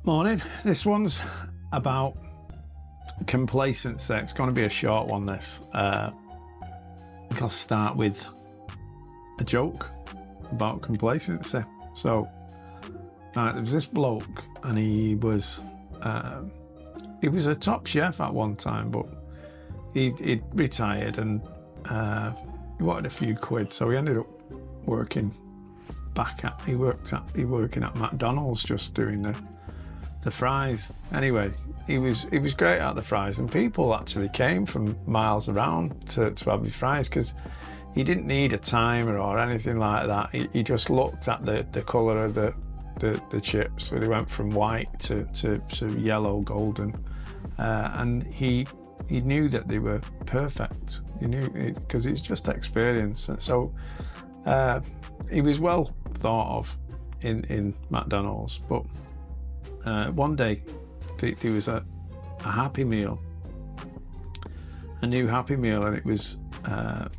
Morning. This one's about complacency. It's going to be a short one, this. I think I'll start with a joke about complacency. So, there was this bloke, and he was a top chef at one time, but he'd retired, and he wanted a few quid, so he ended up working working at McDonald's, just doing the fries. Anyway, he was great at the fries, and people actually came from miles around to have his fries, because he didn't need a timer or anything like that. He just looked at the colour of the chips. So they went from white to yellow, golden, and he knew that they were perfect. He knew it because it's just experience. And so he was well thought of in McDonald's. But one day there was a Happy Meal, a new Happy Meal, and it was the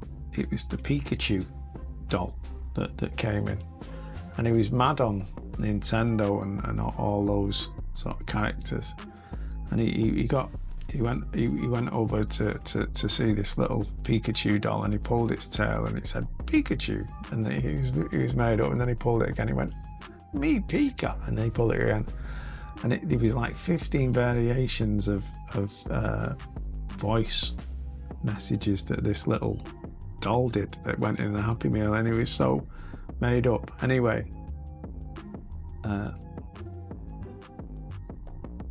Pikachu doll that came in, and he was mad on Nintendo and all those sort of characters, and he went over to see this little Pikachu doll, and he pulled its tail and it said Pikachu, and he was made up, and then he pulled it again, he went, me Pika, and then he pulled it again, and there was like 15 variations of voice messages that this little doll did that went in the Happy Meal, and he was so made up. Anyway,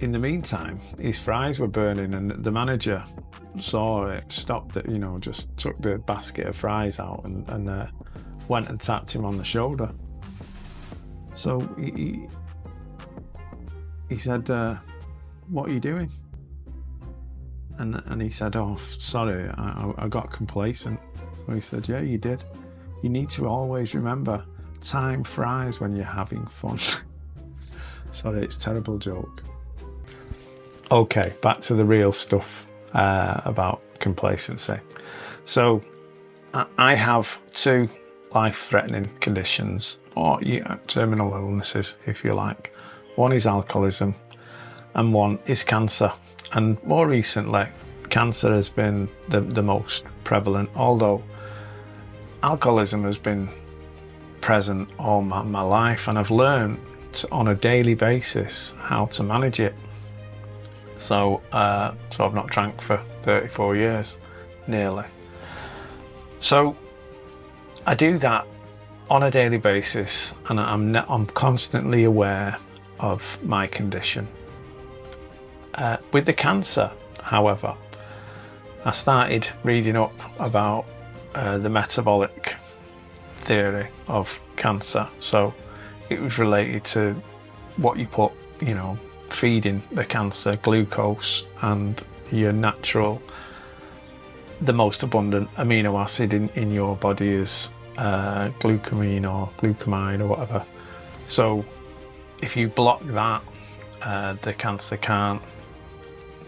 in the meantime, his fries were burning, and the manager saw it, stopped it, just took the basket of fries out and went and tapped him on the shoulder. So he said, what are you doing? And he said, oh, sorry, I got complacent. So he said, yeah, you did. You need to always remember, time fries when you're having fun. Sorry, it's a terrible joke. Okay, back to the real stuff about complacency. So I have two life-threatening conditions, or terminal illnesses, if you like. One is alcoholism, and one is cancer. And more recently, cancer has been the most prevalent, although alcoholism has been present all my life, and I've learned on a daily basis how to manage it. So I've not drank for 34 years, nearly. So I do that on a daily basis, and I'm constantly aware of my condition. With the cancer, however, I started reading up about the metabolic theory of cancer. So it was related to what you put, feeding the cancer, glucose, and your natural, the most abundant amino acid in your body is glucamine or glucamide or whatever. So if you block that, the cancer can't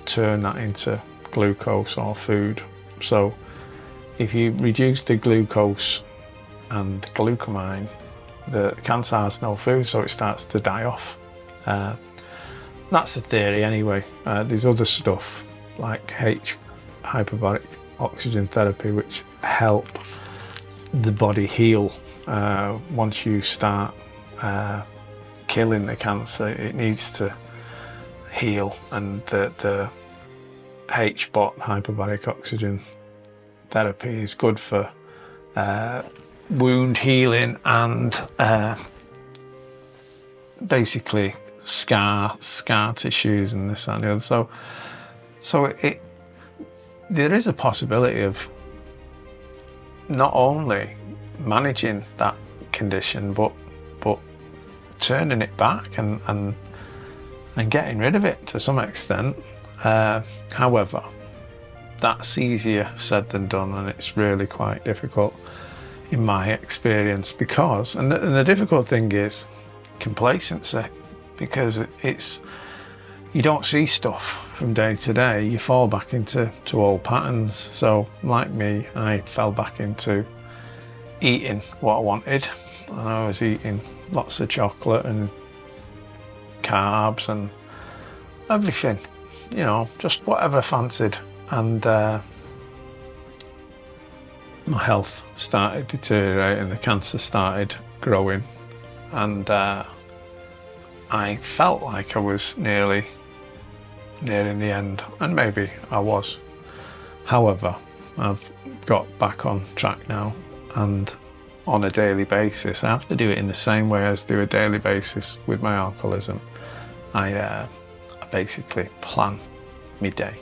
turn that into glucose or food. So if you reduce the glucose and the glucamine, the cancer has no food, so it starts to die off. That's the theory anyway. There's other stuff like hyperbaric oxygen therapy, which help the body heal. Once you start killing the cancer, it needs to heal, and the HBOT, hyperbaric oxygen therapy, is good for wound healing and basically scar tissues and this and the other. So there is a possibility of not only managing that condition, but turning it back and getting rid of it to some extent. However, that's easier said than done, and it's really quite difficult in my experience, because, and the difficult thing is complacency, because you don't see stuff from day to day. You fall back into old patterns. So like me, I fell back into eating what I wanted, and I was eating lots of chocolate and carbs and everything, you know, just whatever I fancied. And my health started deteriorating, the cancer started growing, and I felt like I was nearing the end, and maybe I was. However, I've got back on track now, and on a daily basis, I have to do it in the same way as do a daily basis with my alcoholism. I basically plan my day.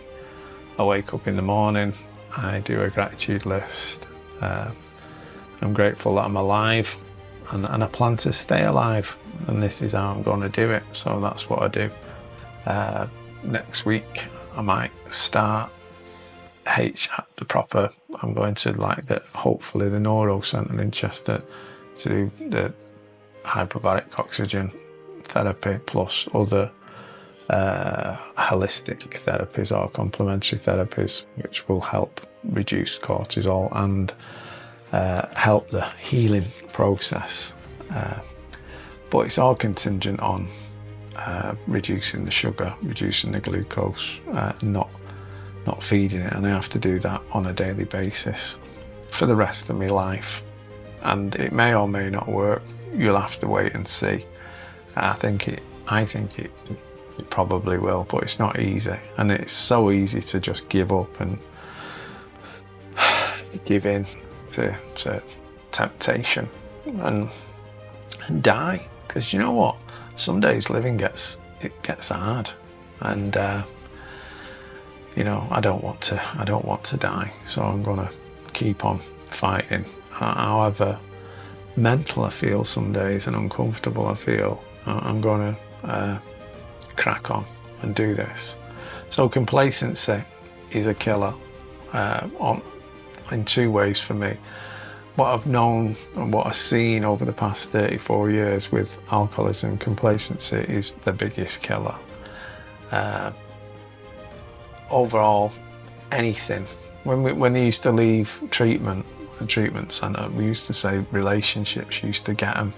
I wake up in the morning, I do a gratitude list. I'm grateful that I'm alive, and I plan to stay alive, and this is how I'm going to do it. So that's what I do. Next week I might start I'm going to hopefully the Neuro Centre in Chester to do the hyperbaric oxygen therapy plus other holistic therapies or complementary therapies, which will help reduce cortisol and help the healing process. But it's all contingent on reducing the sugar, reducing the glucose, not feeding it, and I have to do that on a daily basis for the rest of my life. And it may or may not work. You'll have to wait and see. I think it probably will, but it's not easy, and it's so easy to just give up and give in to temptation and die. Because you know what? Some days living gets hard, and you know, I don't want to die, so I'm gonna keep on fighting. However mental I feel some days and uncomfortable I feel, I'm gonna crack on and do this. So complacency is a killer in two ways for me. What I've known and what I've seen over the past 34 years with alcoholism, complacency is the biggest killer. Overall, anything. When they used to leave a treatment centre, we used to say relationships used to get them.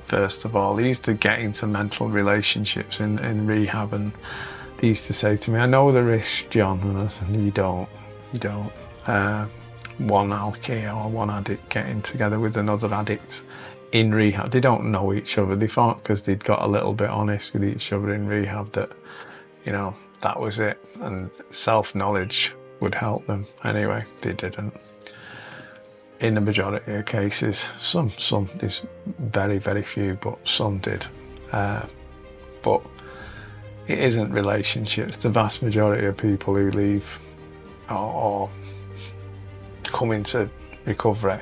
First of all, they used to get into mental relationships in rehab, and they used to say to me, "I know the risk, John," and I said, "You don't. One alkie or one addict getting together with another addict in rehab, they don't know each other. They thought because they'd got a little bit honest with each other in rehab that, you know, that was it, and self-knowledge would help them. Anyway, they didn't. In the majority of cases, some there's very, very few, but some did. But it isn't relationships. The vast majority of people who leave or come into recovery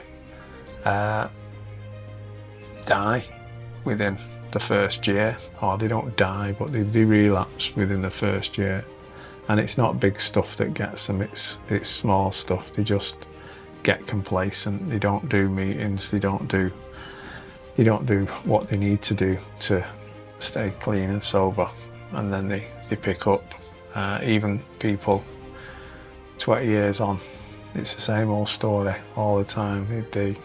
die within the first year, or they don't die, but they relapse within the first year. And it's not big stuff that gets them, it's small stuff. They just get complacent, they don't do meetings, they don't do what they need to do to stay clean and sober, and then they pick up. Even people 20 years on, it's the same old story all the time. They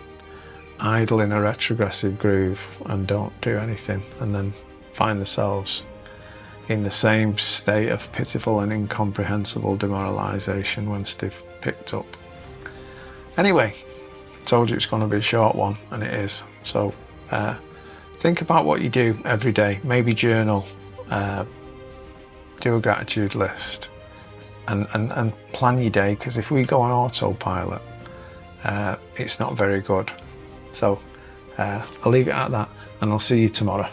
idle in a retrogressive groove and don't do anything, and then find themselves in the same state of pitiful and incomprehensible demoralisation once they've picked up. Anyway, I told you it's going to be a short one, and it is. So think about what you do every day. Maybe journal, do a gratitude list, and plan your day, because if we go on autopilot, it's not very good. So I'll leave it at that, and I'll see you tomorrow.